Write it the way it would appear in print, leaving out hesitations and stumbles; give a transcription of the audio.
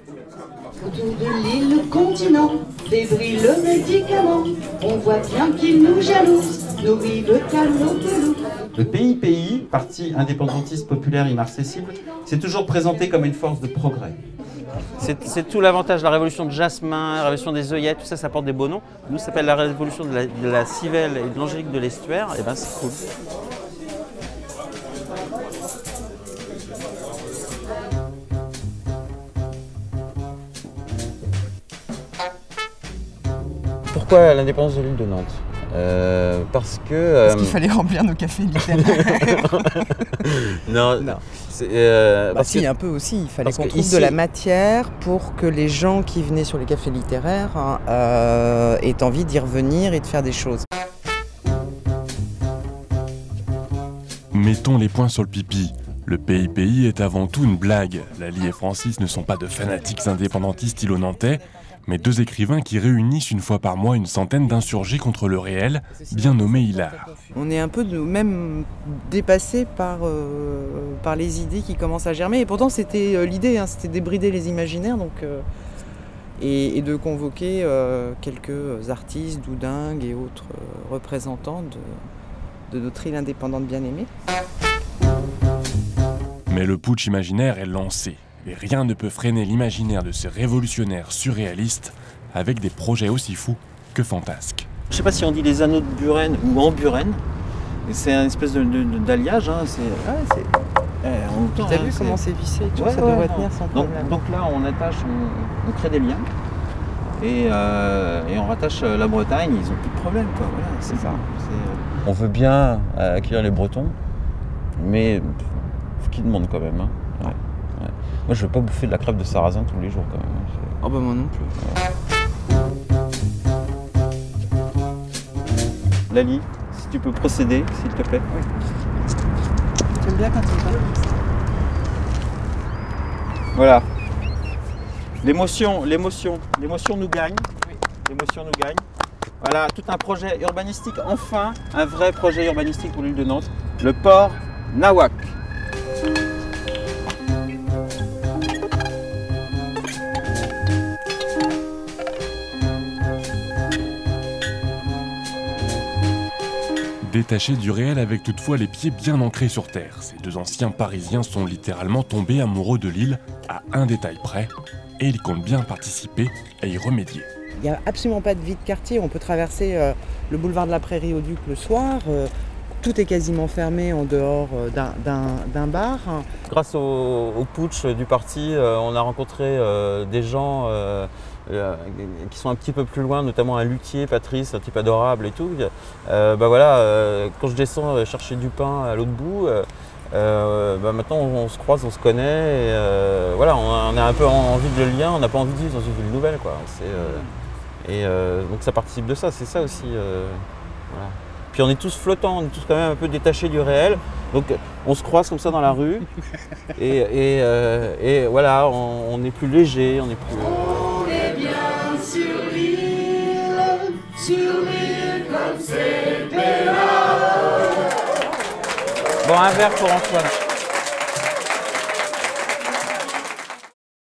Autour de l'île, le continent, fébrile le médicament. On voit bien qu'il nous jalouse, nos rives calot. Le PIPI, Parti indépendantiste populaire inaccessible, s'est toujours présenté comme une force de progrès. C'est tout l'avantage de la révolution de Jasmin, la révolution des œillettes, tout ça, ça porte des beaux noms. Nous, ça s'appelle la révolution de la Civelle et de l'Angélique de l'Estuaire, et ben c'est cool. Pourquoi l'indépendance de l'île de Nantes? Parce qu'il fallait remplir nos cafés littéraires. Non. Si, un peu aussi. Il fallait qu'on trouve de la matière pour que les gens qui venaient sur les cafés littéraires aient envie d'y revenir et de faire des choses. Mettons les points sur le pipi. Le PIPI est avant tout une blague. Lali et Francis ne sont pas de fanatiques indépendantistes îlo-nantais, mais deux écrivains qui réunissent une fois par mois une centaine d'insurgés contre le réel, bien nommé hilar. On est un peu même dépassé par les idées qui commencent à germer. Et pourtant, c'était l'idée, c'était débrider les imaginaires et de convoquer quelques artistes, doudingues et autres représentants de notre île indépendante bien aimée. Mais le putsch imaginaire est lancé. Et rien ne peut freiner l'imaginaire de ces révolutionnaires surréalistes avec des projets aussi fous que fantasques. Je ne sais pas si on dit les anneaux de Buren ou en Buren. C'est une espèce d'alliage. Hein. T'as vu comment c'est vissé, tu vois, ça devrait tenir sans problème. Donc là, on attache, on crée des liens et on rattache la Bretagne. Ils n'ont plus de problème, quoi. Voilà, c'est ça. On veut bien accueillir les Bretons, mais ce qu'ils demandent quand même. Hein. Ouais. Ouais. Moi, je veux pas bouffer de la crêpe de sarrasin tous les jours quand même. Oh bah moi non plus. Lali, si tu peux procéder, s'il te plaît. Oui. J'aime bien quand tu parles. Voilà. L'émotion nous gagne. Oui. L'émotion nous gagne. Voilà, tout un projet urbanistique, enfin, un vrai projet urbanistique pour l'île de Nantes. Le port Nawak. Détachés du réel avec toutefois les pieds bien ancrés sur terre, ces deux anciens Parisiens sont littéralement tombés amoureux de l'île à un détail près, et ils comptent bien participer à y remédier. Il n'y a absolument pas de vie de quartier, on peut traverser le boulevard de la Prairie au Duc le soir, tout est quasiment fermé en dehors d'un bar. Grâce au putsch du parti, on a rencontré des gens qui sont un petit peu plus loin, notamment un luthier, Patrice, un type adorable et tout. Quand je descends chercher du pain à l'autre bout, maintenant on se croise, on se connaît, et on a un peu envie de le lien, on n'a pas envie de vivre dans une ville nouvelle, quoi. Donc ça participe de ça, c'est ça aussi. Voilà. Puis on est tous flottants, on est tous quand même un peu détachés du réel, donc on se croise comme ça dans la rue, et voilà, on est plus léger, on est plus... On est bien sur l'île comme c'était là. Bon, un verre pour Antoine.